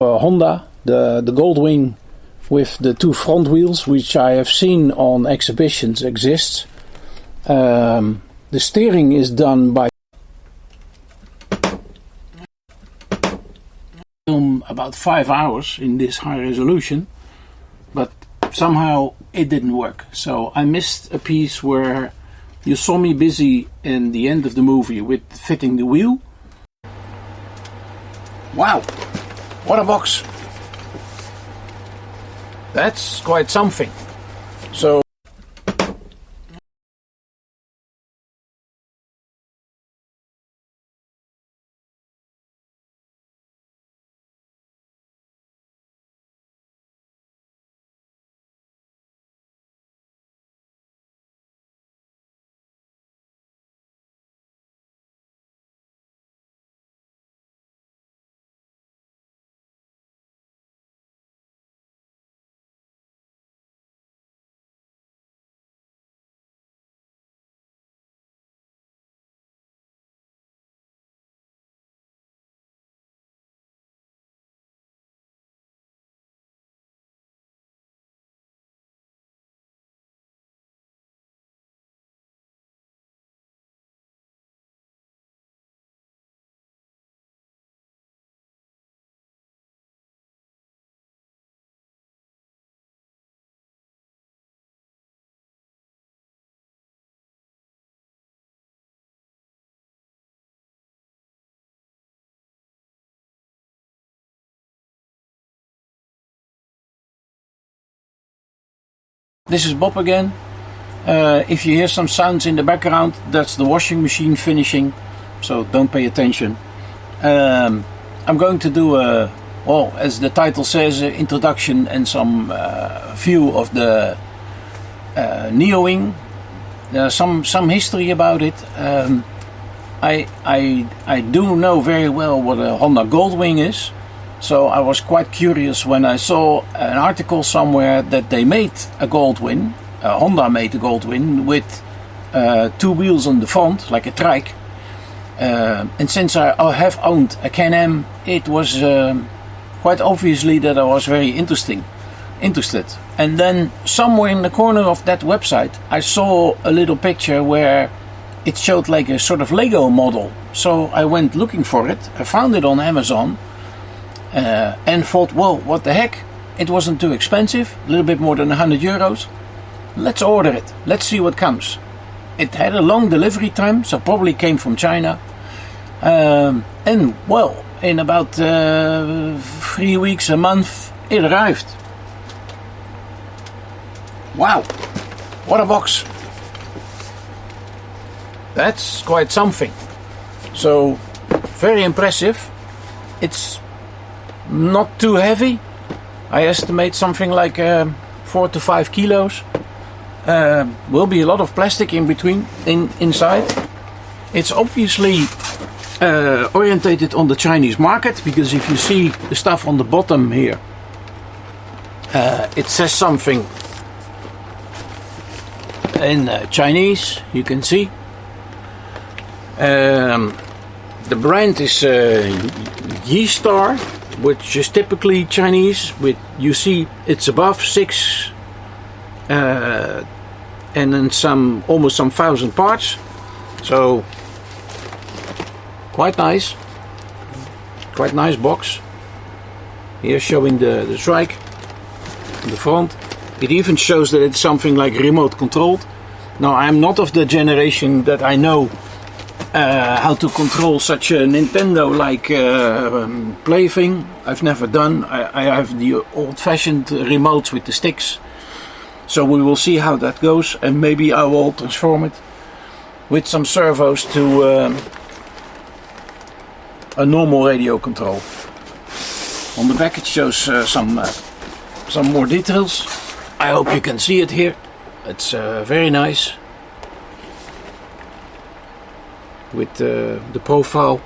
Honda, the Goldwing with the two front wheels, which I have seen on exhibitions, exists. The steering is done by film about 5 hours in this high resolution, but somehow it didn't work. So I missed a piece where you saw me busy in the end of the movie with fitting the wheel. Wow, what a box! That's quite something. So this is Bob again. If you hear some sounds in the background, that's the washing machine finishing, so don't pay attention. I'm going to do a, well, as the title says, introduction and some view of the Neowing. There's some history about it. I do know very well what a Honda Goldwing is. So I was quite curious when I saw an article somewhere that they made a Goldwing, Honda made a Goldwing with two wheels on the front, like a trike. And since I have owned a Can-Am, it was quite obviously that I was very interested. And then somewhere in the corner of that website, I saw a little picture where it showed like a sort of Lego model. So I went looking for it. I found it on Amazon. And thought, well, what the heck? It wasn't too expensive, a little bit more than €100. Let's order it. Let's see what comes. It had a long delivery time, so probably came from China. And well, in about 3 weeks, a month, it arrived. Wow, what a box! That's quite something. So, very impressive. It's not too heavy. I estimate something like 4 to 5 kilos. Will be a lot of plastic in between, inside. It's obviously orientated on the Chinese market, because if you see the stuff on the bottom here, it says something in Chinese, you can see. The brand is Yi-Star, which is typically Chinese. You see it's above 6 and then almost some 1,000 parts. So quite nice box. Here showing the trike in the front. It even shows that it's something like remote controlled. Now I'm not of the generation that I know how to control such a Nintendo-like plaything. I've never done. I have the old-fashioned remotes with the sticks. So we will see how that goes, and maybe I will transform it with some servos to a normal radio control. On the back it shows some more details. I hope you can see it here. It's very nice. With the profile.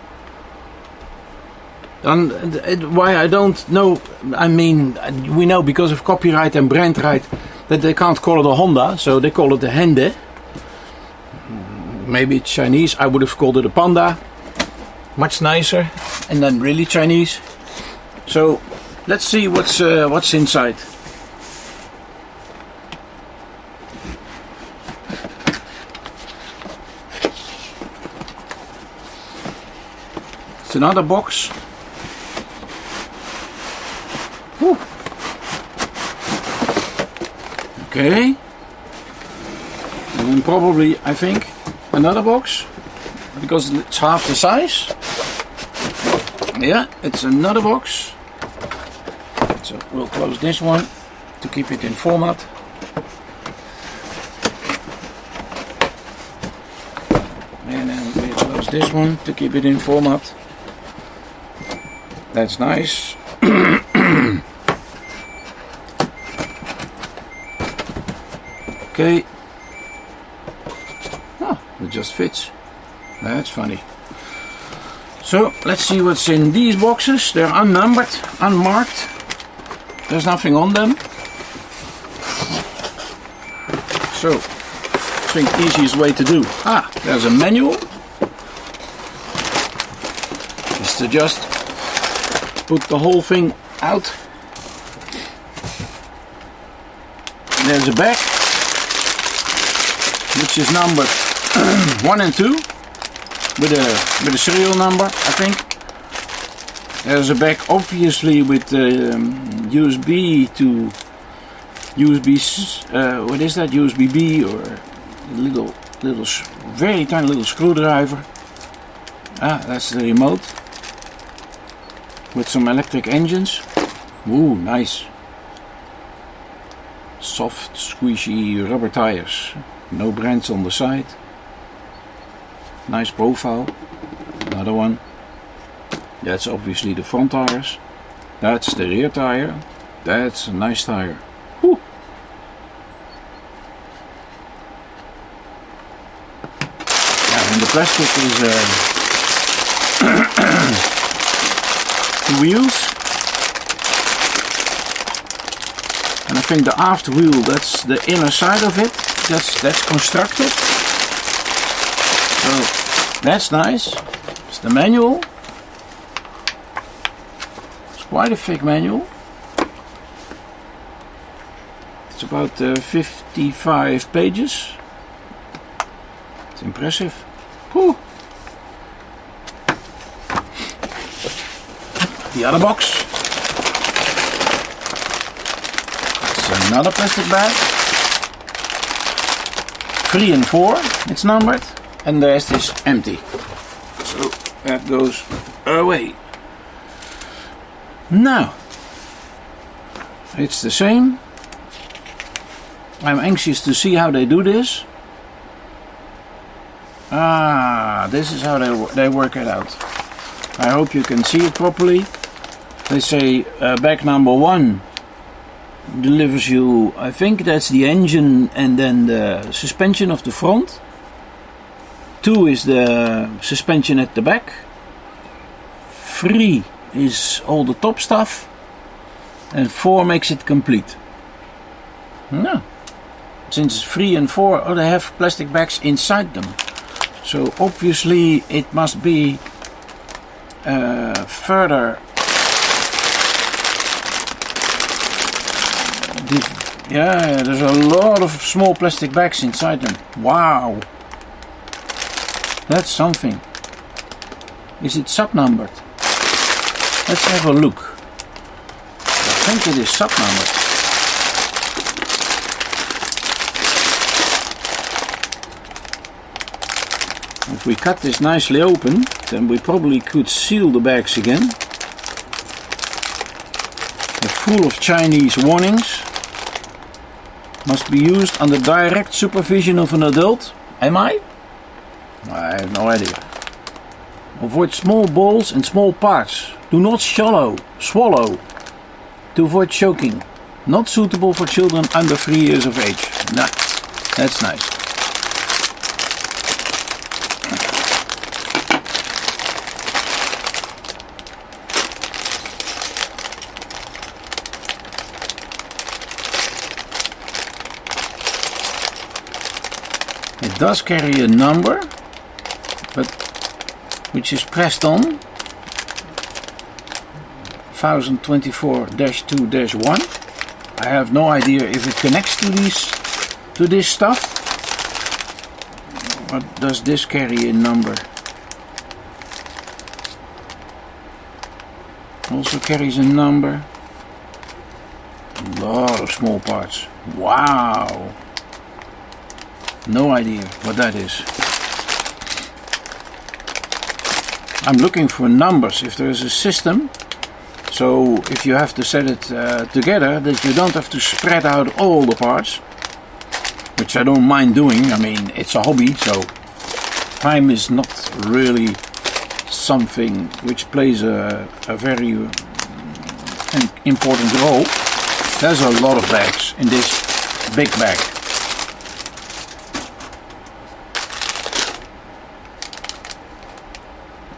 And why I don't know, I mean, we know because of copyright and brand right that they can't call it a Honda, so they call it a Hende. Maybe it's Chinese. I would have called it a Panda. Much nicer, and then really Chinese. So let's see what's inside. It's another box. Whew. Okay. And then probably, I think, another box, because it's half the size. Yeah, it's another box. So we'll close this one to keep it in format. And then we'll close this one to keep it in format. That's nice. Okay. Oh, it just fits. That's funny. So let's see what's in these boxes. They're unnumbered, unmarked. There's nothing on them. So I think the easiest way to do. There's a manual. Is to just put the whole thing out. There's a back, which is numbered 1 and 2 with a serial number, I think. There's a back obviously with USB to USB. What is that? USB B, or a little very tiny little screwdriver. That's the remote with some electric engines. Ooh, nice. Soft, squishy rubber tires. No brands on the side. Nice profile. Another one. That's obviously the front tires. That's the rear tire. That's a nice tire. Whew. And the plastic is the wheels. And I think the aft wheel, that's the inner side of it. That's constructed. So that's nice. It's the manual. It's quite a thick manual. It's about 55 pages. It's impressive. Whew. The other box. It's another plastic bag. 3 and 4, it's numbered, and the rest is empty. So that goes away. Now, it's the same. I'm anxious to see how they do this. This is how they work it out. I hope you can see it properly. They say bag number 1 delivers you, I think that's the engine and then the suspension of the front. 2 is the suspension at the back. 3 is all the top stuff. And 4 makes it complete. No. Since 3 and 4, they have plastic bags inside them. So obviously it must be further. Yeah, there's a lot of small plastic bags inside them. Wow. That's something. Is it sub-numbered? Let's have a look. I think it is sub-numbered. If we cut this nicely open, then we probably could seal the bags again. They're full of Chinese warnings. Must be used under direct supervision of an adult. Am I? I have no idea. Avoid small balls and small parts. Do not swallow. To avoid choking. Not suitable for children under 3 years of age. Nah, that's nice. It does carry a number, but which is pressed on. 1024-2-1. I have no idea if it connects to this stuff. What does this carry in number? Also carries a number. A lot of small parts. Wow. No idea what that is. I'm looking for numbers if there is a system. So if you have to set it together, that you don't have to spread out all the parts. Which I don't mind doing. I mean, it's a hobby, so time is not really something which plays a very important role. There's a lot of bags in this big bag.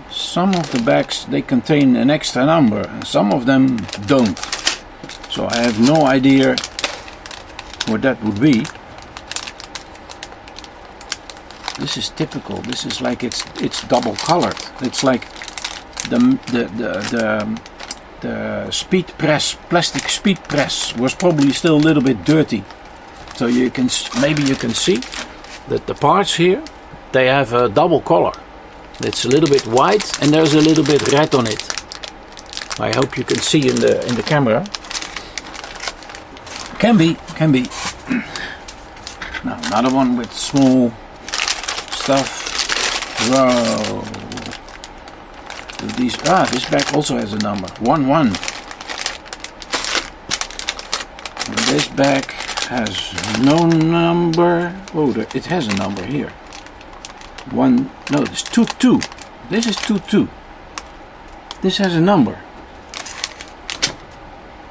Some of the bags, they contain an extra number and some of them don't. So I have no idea what that would be. This is typical. This is like it's double colored. It's like the speed press, plastic speed press was probably still a little bit dirty. So you can see that the parts here, they have a double color. It's a little bit white and there's a little bit red on it. I hope you can see in the camera. Can be. Now another one with small stuff. Whoa. This bag also has a number. 1-1. This bag has no number. Oh, it has a number here. It's 2-2. This is 2-2. This has a number.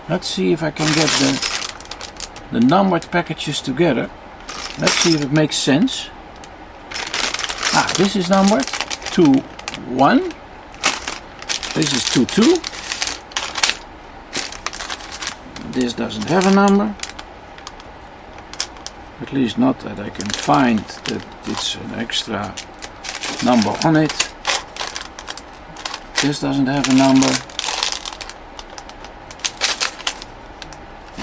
Let's see if I can get the numbered packages together. Let's see if it makes sense. This is numbered 2-1. This is 2-2. This doesn't have a number. At least not that I can find that it's an extra number on it. This doesn't have a number.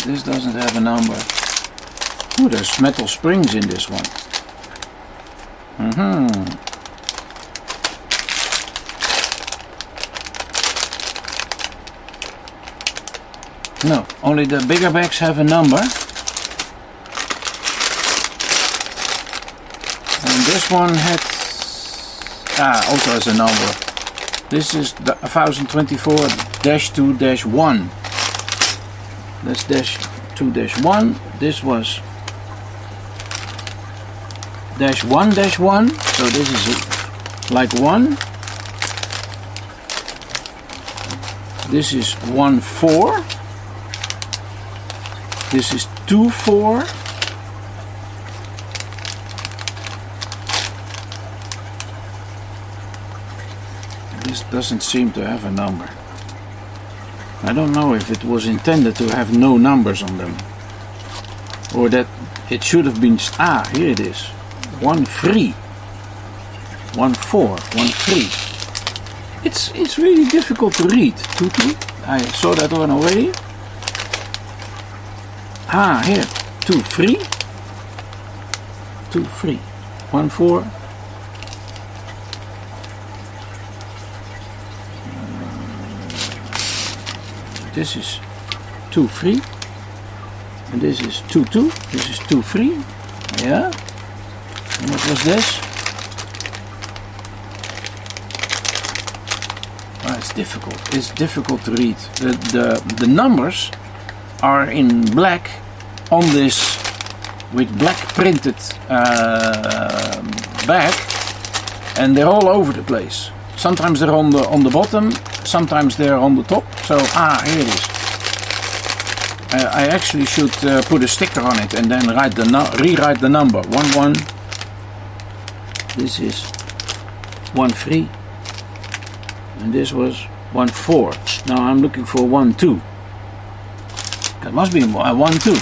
This doesn't have a number. Oh, there's metal springs in this one. No, only the bigger bags have a number. And this one also has a number. This is the 1024-2-1. That's -2-1. This was -1-1. So this is like 1. This is 1-4. This is 2-4. This doesn't seem to have a number. I don't know if it was intended to have no numbers on them, or that it should have been. Here it is. 1-3. 1-4. 1-3. It's really difficult to read. 2-2. I saw that one already. Here. 2-3. 2-3. 1-4. This is 2-3. And this is 2-2. This is 2-3. Yeah. And what was this? It's difficult. It's difficult to read. The numbers are in black on this with black printed bag, and they're all over the place. Sometimes they're on the bottom, sometimes they're on the top. So here it is. I actually should put a sticker on it and then rewrite the number. 1-1. This is 1-3. And this was 1-4. Now I'm looking for 1-2. That must be 1-2.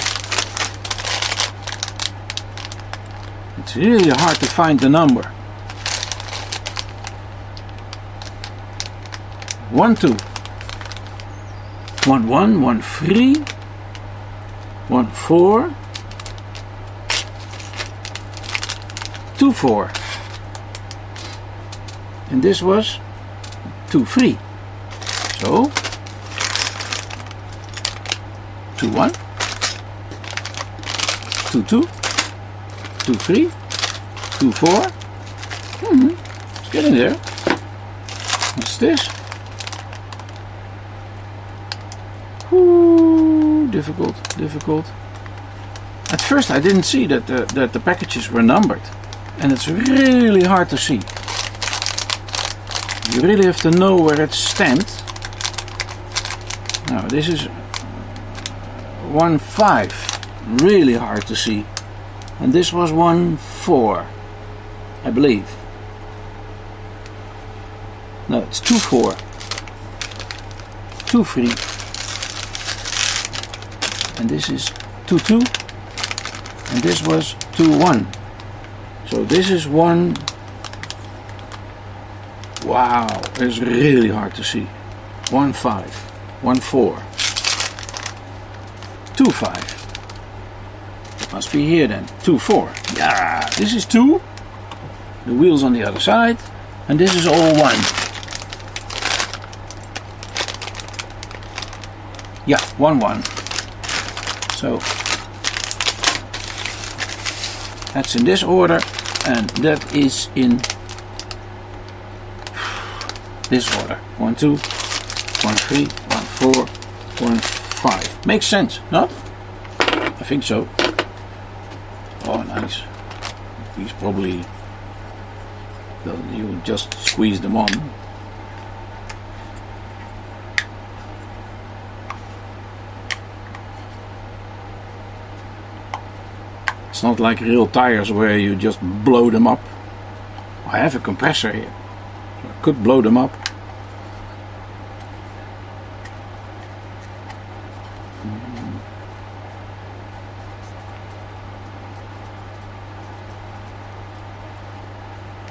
It's really hard to find the number. 1-2. 1 1, 1 3, 1 4, 2 4, and this was 2 3. So 2 1, 2 2, 2 3, 2 4. It's getting there. What's this? Ooh, difficult, difficult. At first I didn't see that the packages were numbered, and it's really hard to see. You really have to know where it's stamped. Now this is 1 5, really hard to see, and this was 1 4, I believe. No, it's 2 4, 2 3, and this is 2 2, and this was 2 1. So this is 1. Wow, it's really hard to see. 1 5, 1 4, 2 5. It must be here then. 2 4. Yeah, this is 2. The wheels on the other side, and this is all 1. Yeah, 1 1. So that's in this order, and that is in this order. 1 2, 1 3, 1 4, 1 5. Makes sense, not? I think so. Oh, nice. These probably, you just squeeze them on. It's not like real tires where you just blow them up. I have a compressor here, so I could blow them up.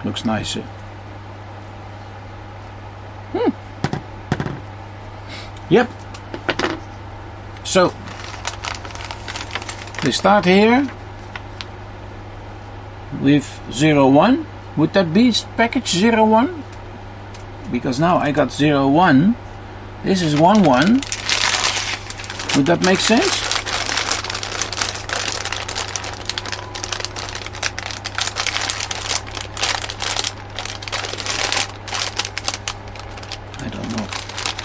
Looks nice. Yep. So they start here with 0 1. Would that be package 0 1? Because now I got 0 1. This is 1 1. Would that make sense? I don't know.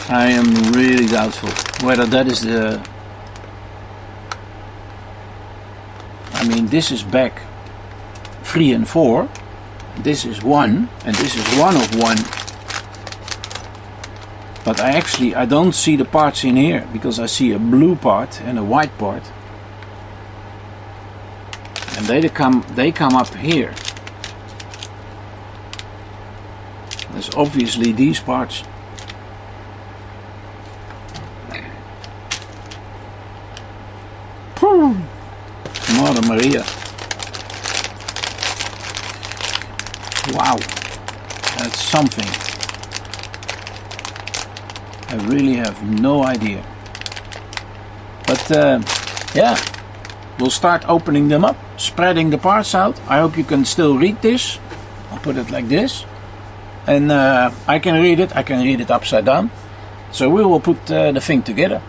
I am really doubtful whether that is the... I mean, this is back 3 and 4. This is 1, and this is 1 of 1. But I don't see the parts in here, because I see a blue part and a white part, and they come up here. There's obviously these parts. Mother Maria. Wow, that's something. I really have no idea. But yeah, we'll start opening them up, spreading the parts out. I hope you can still read this. I'll put it like this. And I can read it upside down. So we will put the thing together.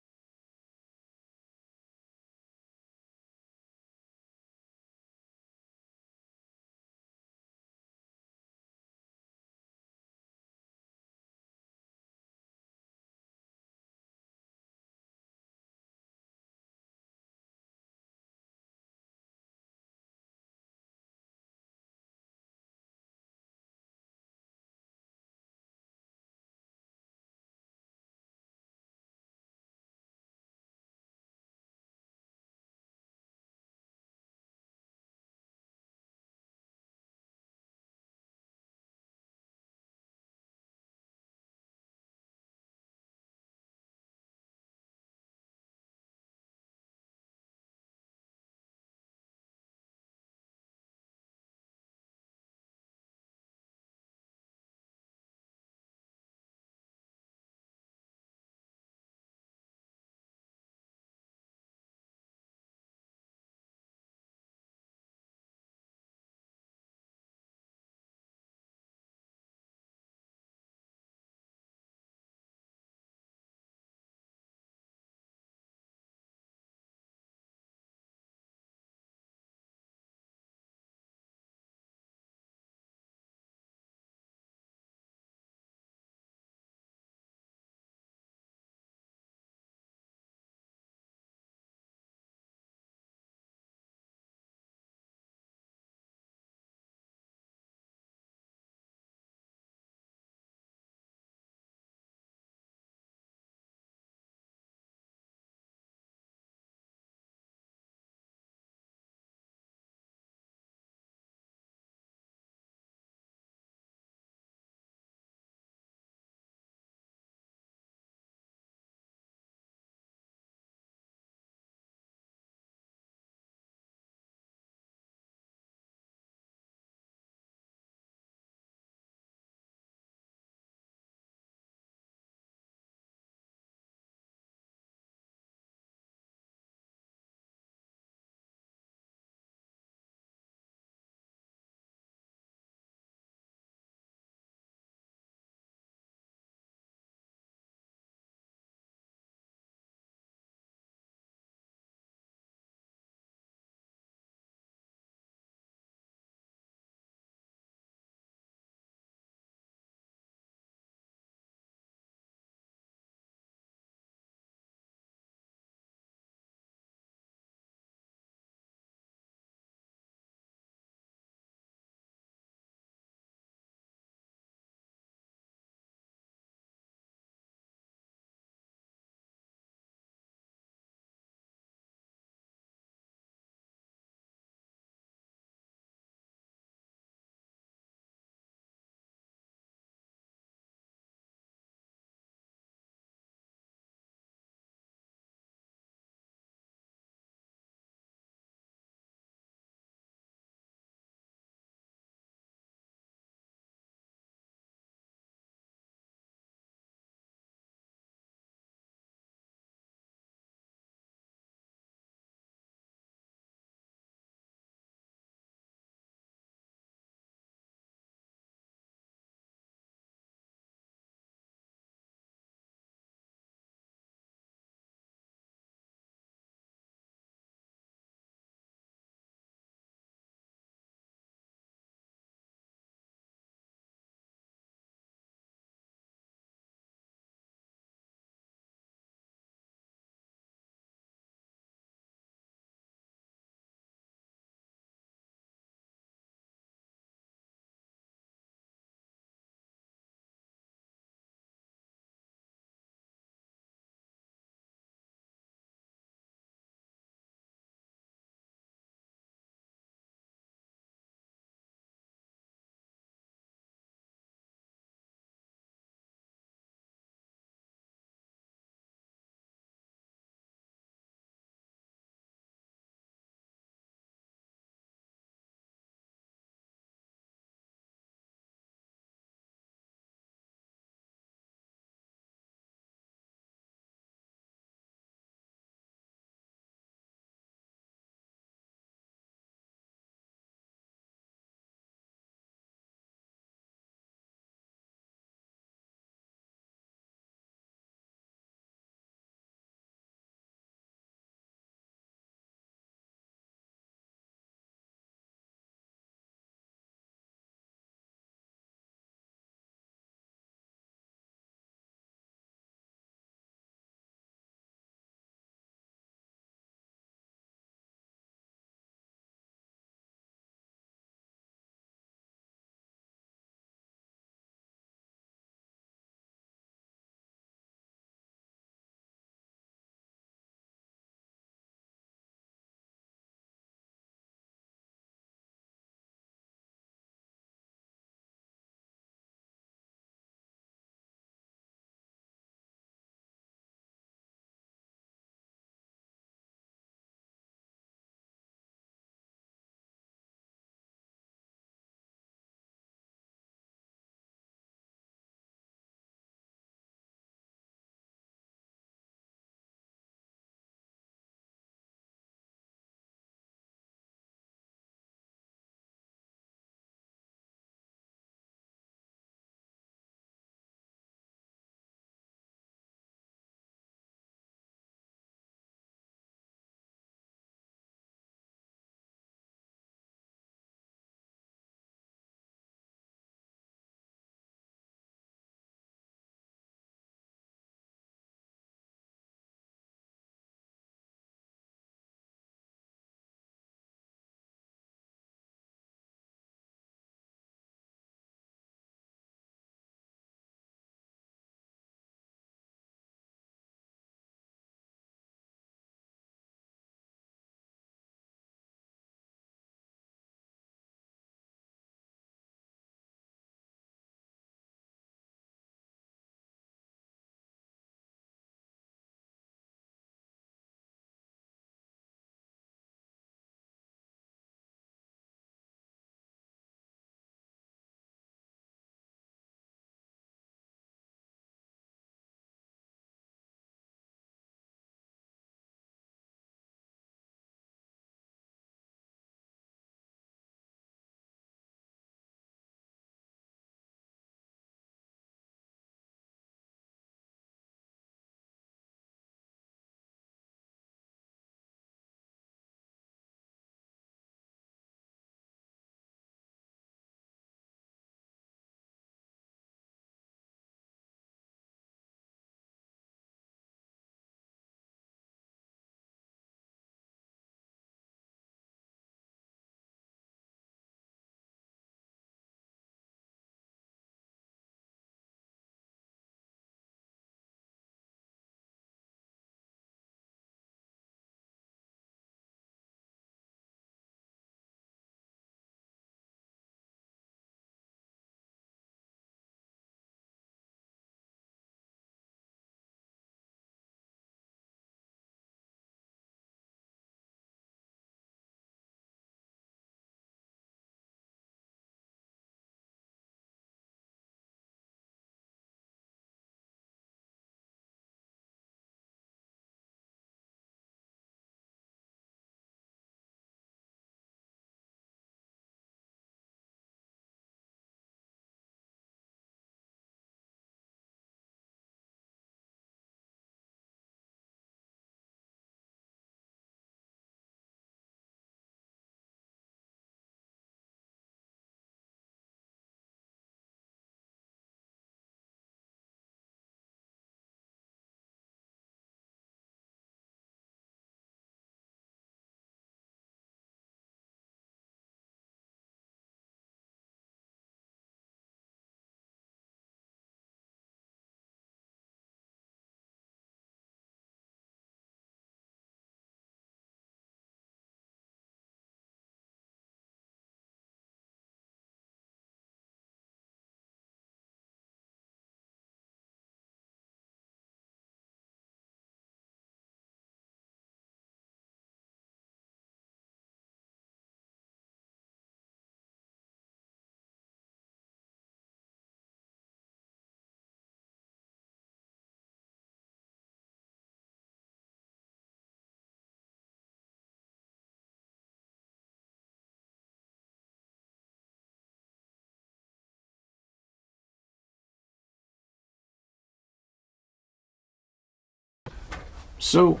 So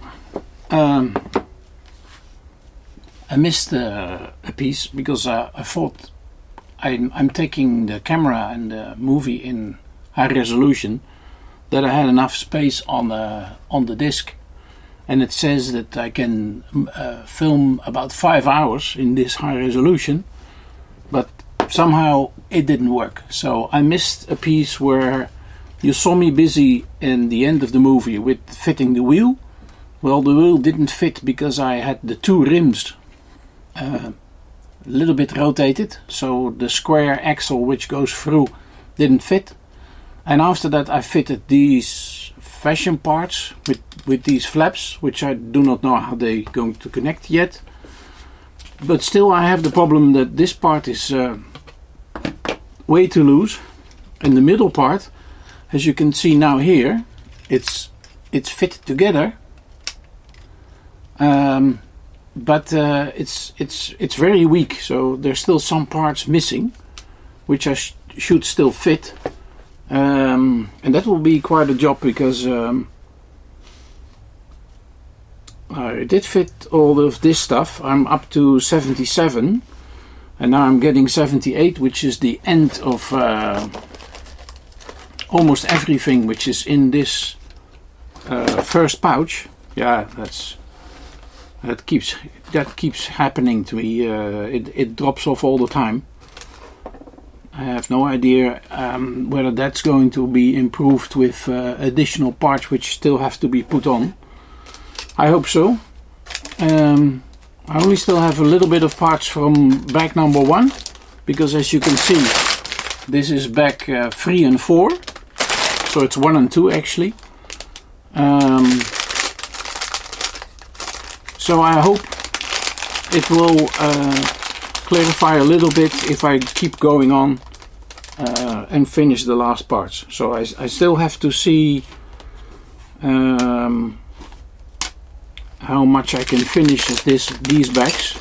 um, I missed a piece because I thought I'm taking the camera and the movie in high resolution, that I had enough space on the disc, and it says that I can film about 5 hours in this high resolution, but somehow it didn't work. So I missed a piece where you saw me busy in the end of the movie with fitting the wheel. Well, the wheel didn't fit because I had the two rims a little bit rotated, so the square axle which goes through didn't fit. And after that I fitted these fashion parts with these flaps, which I do not know how they're going to connect yet. But still I have the problem that this part is way too loose. And the middle part, as you can see now here, it's fitted together. But it's very weak, so there's still some parts missing, which I should still fit. And that will be quite a job, because I did fit all of this stuff. I'm up to 77, and now I'm getting 78, which is the end of almost everything which is in this first pouch. Yeah, that keeps happening to me. It drops off all the time. I have no idea whether that's going to be improved with additional parts which still have to be put on. I hope so. I only still have a little bit of parts from bag number 1, because as you can see, this is bag 3 and 4, so it's 1 and 2 actually. So I hope it will clarify a little bit if I keep going on and finish the last parts. So I still have to see how much I can finish these bags,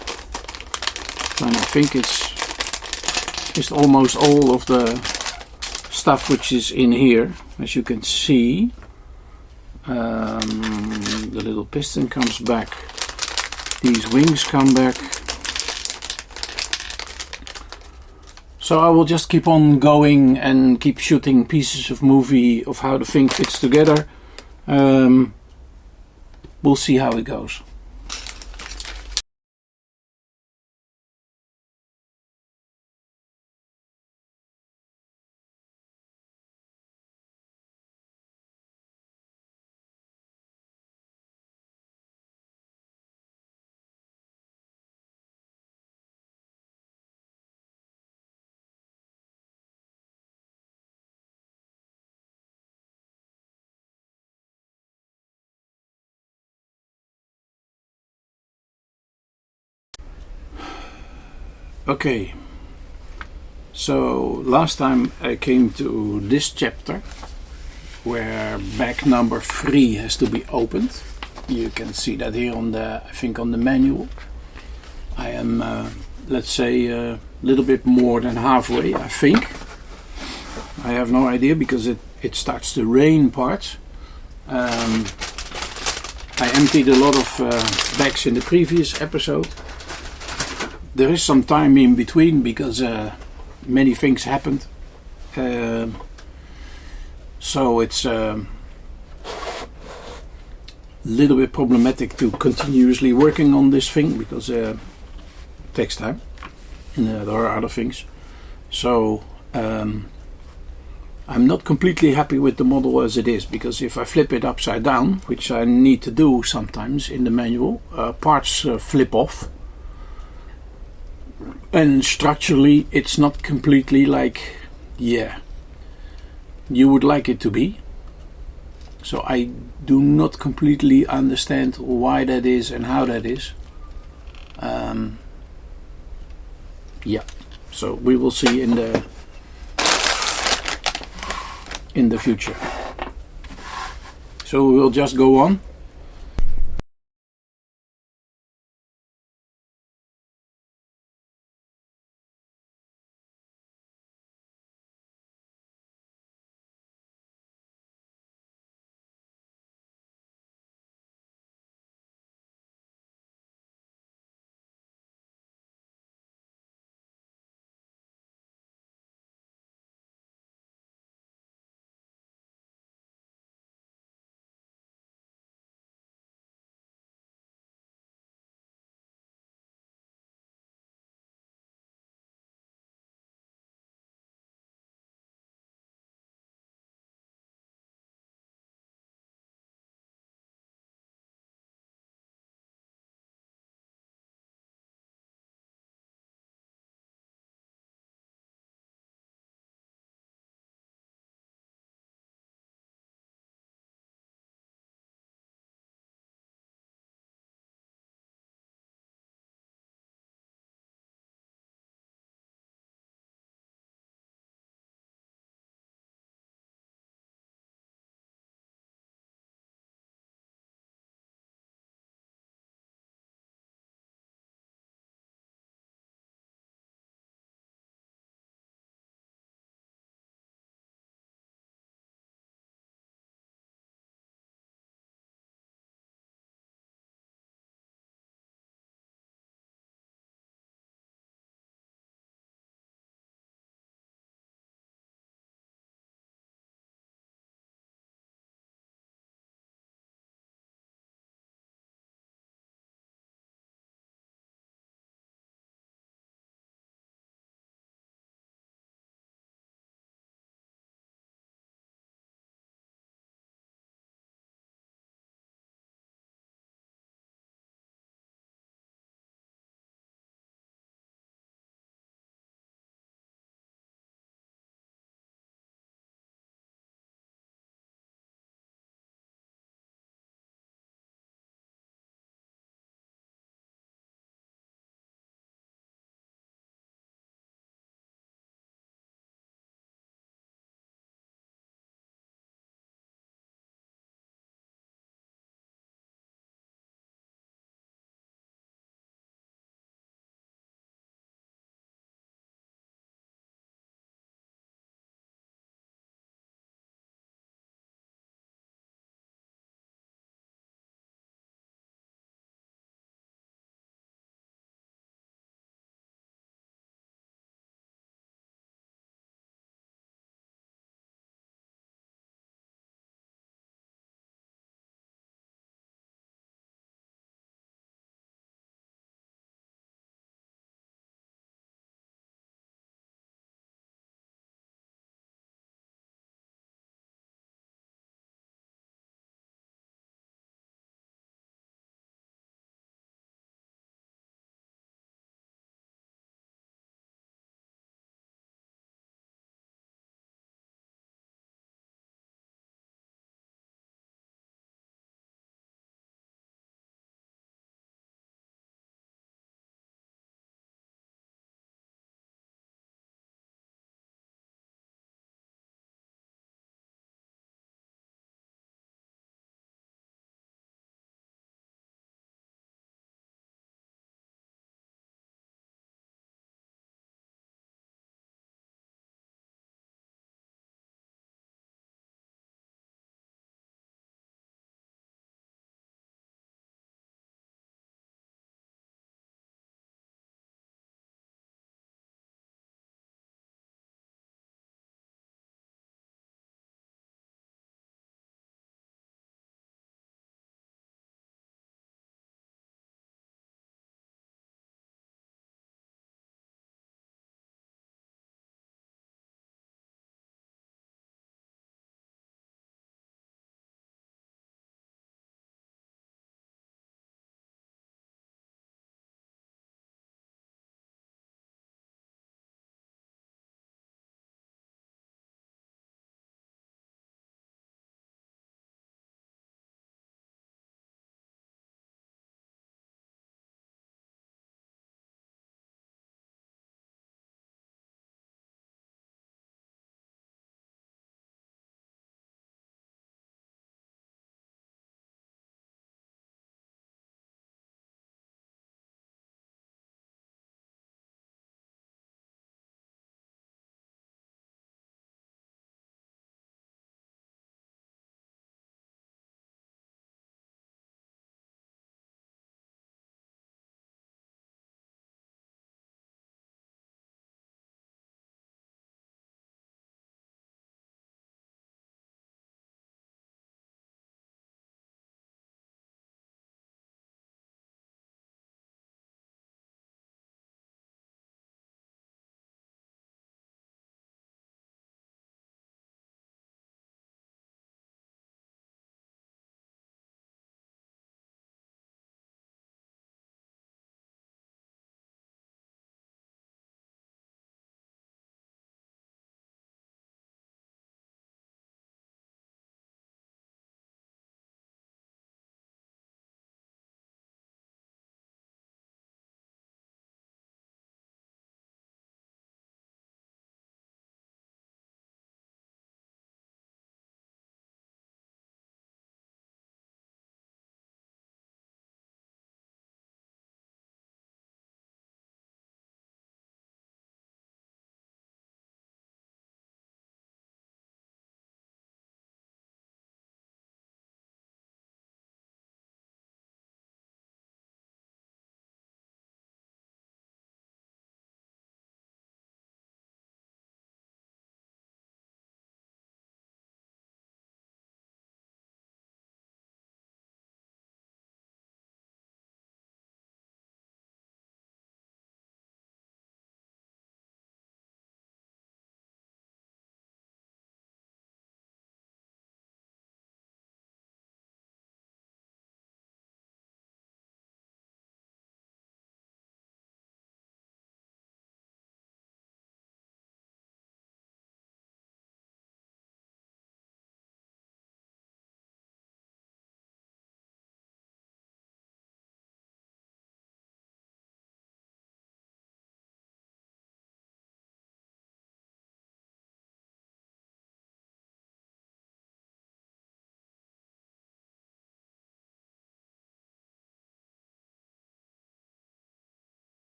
and I think it's almost all of the stuff which is in here. As you can see, the little piston comes back, these wings come back. So I will just keep on going and keep shooting pieces of movie of how the thing fits together. We'll see how it goes. Okay, so last time I came to this chapter where bag number 3 has to be opened. You can see that here on the, I think on the manual. I am, let's say, a little bit more than halfway, I think. I have no idea, because it starts to rain parts. I emptied a lot of bags in the previous episode. There is some time in between because many things happened. So it's a little bit problematic to continuously working on this thing, because it takes time and there are other things. So I'm not completely happy with the model as it is, because if I flip it upside down, which I need to do sometimes in the manual, parts flip off. And structurally it's not completely like, yeah, you would like it to be. So I do not completely understand why that is and how that is. Yeah, so we will see in the future. So we will just go on.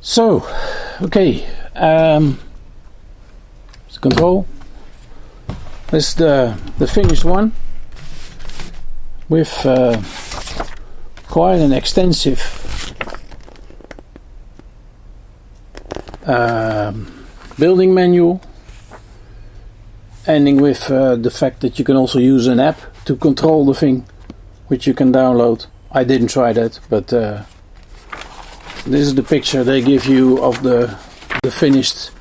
So, okay, the control. This is the finished one with quite an extensive building manual, ending with the fact that you can also use an app to control the thing, which you can download. I didn't try that, but this is the picture they give you of the finished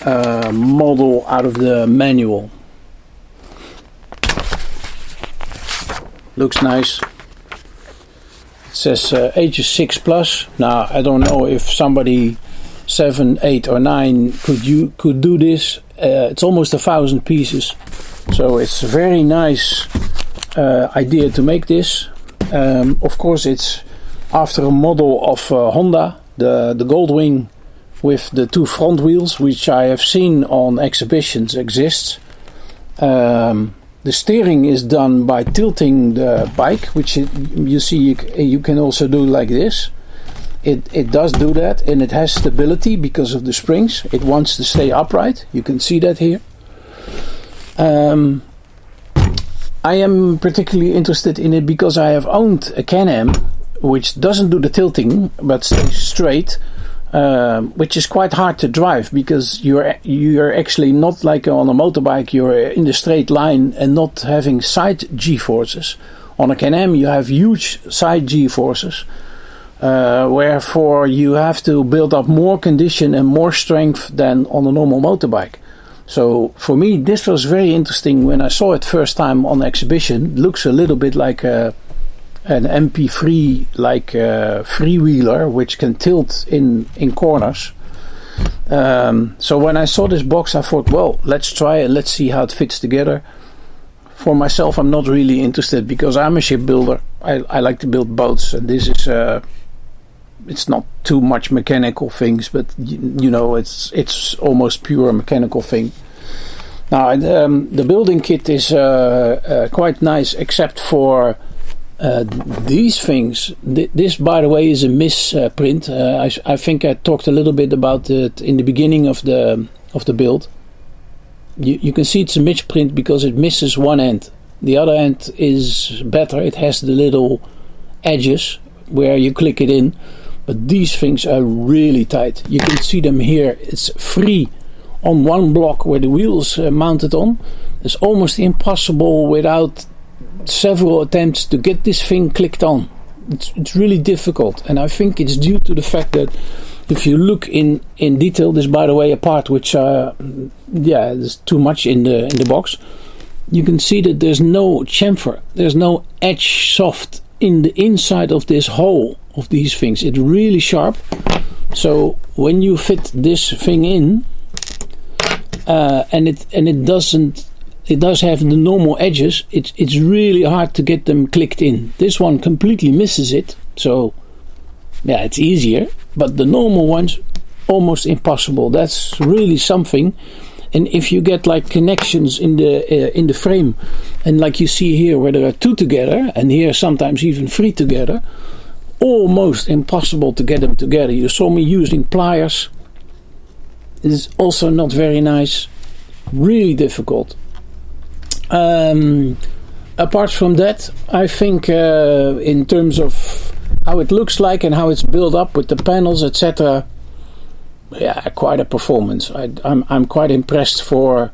model out of the manual. Looks nice. It says ages 6+. Now I don't know if somebody 7, 8 or 9 could do this. It's almost 1,000 pieces, so it's a very nice idea to make this. Of course, it's after a model of Honda, the Goldwing with the 2 front wheels, which I have seen on exhibitions exists. The steering is done by tilting the bike, which you see you can also do like this. It does do that, and it has stability because of the springs. It wants to stay upright. You can see that here. I am particularly interested in it because I have owned a Can-Am which doesn't do the tilting but stays straight, which is quite hard to drive because you're actually not like on a motorbike. You're in the straight line and not having side G-forces. On a Can-Am you have huge side G-forces, wherefore you have to build up more condition and more strength than on a normal motorbike. So for me this was very interesting when I saw it first time on exhibition. It looks a little bit like an MP3 like freewheeler which can tilt in corners. So when I saw this box I thought, well, let's try it, let's see how it fits together. For myself I'm not really interested because I'm a shipbuilder. I like to build boats, and this is it's not too much mechanical things, but you know, it's almost pure mechanical thing. Now the building kit is quite nice, except for these things. This, by the way, is a misprint. I think I talked a little bit about it in the beginning of the build. You can see it's a misprint because it misses one end. The other end is better. It has the little edges where you click it in. But these things are really tight. You can see them here. It's free on one block where the wheels are mounted on. It's almost impossible without several attempts to get this thing clicked on. It's really difficult, and I think it's due to the fact that if you look in detail, this, by the way, a part which there's too much in the box. You can see that there's no chamfer, there's no edge soft in the inside of this hole of these things. It's really sharp. So when you fit this thing in, and it does have the normal edges, it's really hard to get them clicked in. This one completely misses it, so yeah, it's easier, but the normal ones almost impossible. That's really something. And if you get like connections in the frame, and like you see here where there are 2 together, and here sometimes even 3 together, almost impossible to get them together. You saw me using pliers. It's also not very nice, really difficult. Apart from that, I think in terms of how it looks like and how it's built up with the panels, etc., yeah, quite a performance. I'm quite impressed for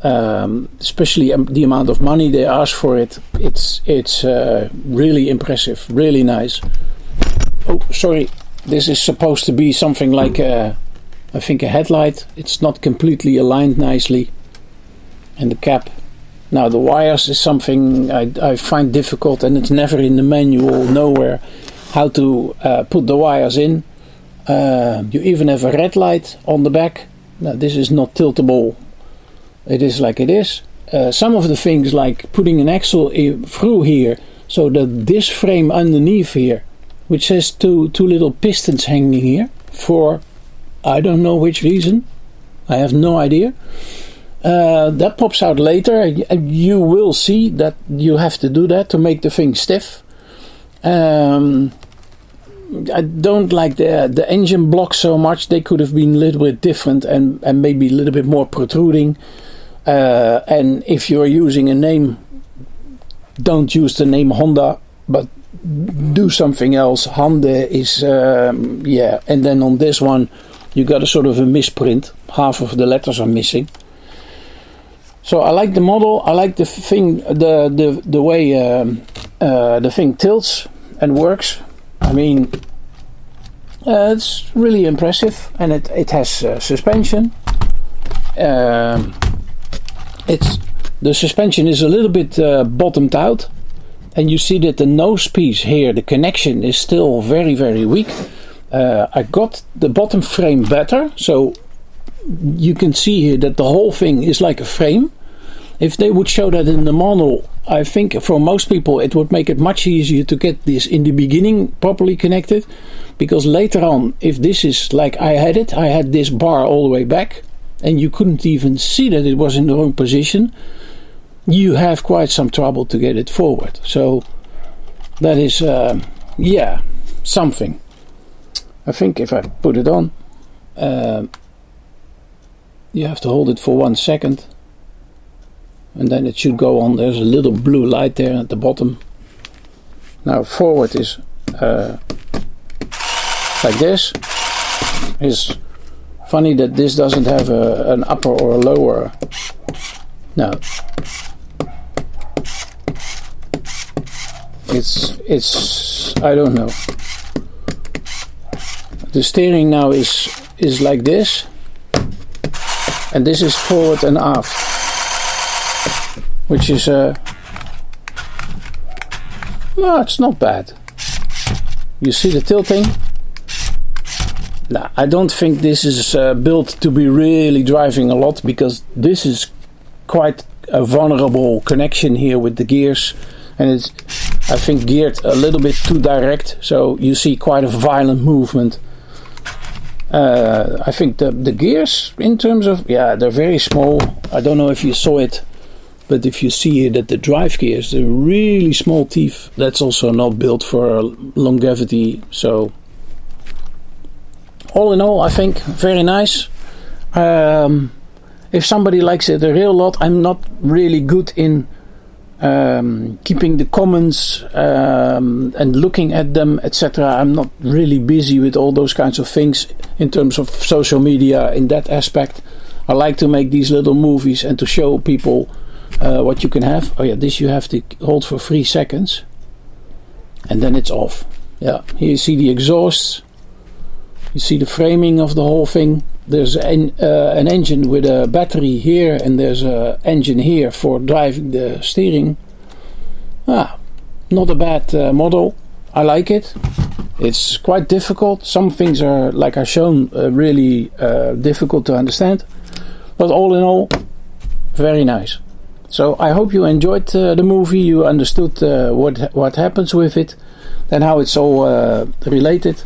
especially the amount of money they ask for it. It's really impressive, really nice. Oh, sorry, this is supposed to be something like I think a headlight. It's not completely aligned nicely, and the cap. Now the wires is something I find difficult, and it's never in the manual, nowhere, how to put the wires in. You even have a red light on the back. Now this is not tiltable. It is like it is. Some of the things, like putting an axle through here, so that this frame underneath here, which has two little pistons hanging here, for I don't know which reason. I have no idea. That pops out later. You will see that you have to do that to make the thing stiff. I don't like the engine blocks so much. They could have been a little bit different and maybe a little bit more protruding. And if you're using a name, don't use the name Honda, but do something else. Honda is, and then on this one, you got a sort of a misprint. Half of the letters are missing. So I like the model. I like the thing, the way the thing tilts and works. I mean, it's really impressive, and it has suspension. The suspension is a little bit bottomed out, and you see that the nose piece here, the connection is still very, very weak. I got the bottom frame better, so you can see here that the whole thing is like a frame. If they would show that in the model, I think for most people it would make it much easier to get this in the beginning properly connected, because later on, if this is like I had this bar all the way back, and you couldn't even see that it was in the wrong position. You have quite some trouble to get it forward. So that is, something. I think if I put it on, you have to hold it for 1 second, and then it should go on. There's a little blue light there at the bottom. Now forward is like this. It's funny that this doesn't have an upper or a lower. No. It's I don't know. The steering now is like this, and this is forward and aft, which is no, it's not bad. You see the tilting. Now, I don't think this is built to be really driving a lot, because this is quite a vulnerable connection here with the gears, and it's, I think, geared a little bit too direct, so you see quite a violent movement. I think the gears, in terms of, they're very small. I don't know if you saw it, but if you see here that the drive gears, they're really small teeth. That's also not built for longevity, so all in all, I think very nice. If somebody likes it a real lot, I'm not really good in keeping the comments and looking at them, etc. I'm not really busy with all those kinds of things in terms of social media in that aspect. I like to make these little movies and to show people what you can have. Oh yeah, this you have to hold for 3 seconds, and then it's off. Yeah, here you see the exhausts. You see the framing of the whole thing. There's an engine with a battery here, and there's an engine here for driving the steering. Not a bad model. I like it. It's quite difficult. Some things are, like I've shown, really difficult to understand. But all in all, very nice. So I hope you enjoyed the movie. You understood what happens with it and how it's all related.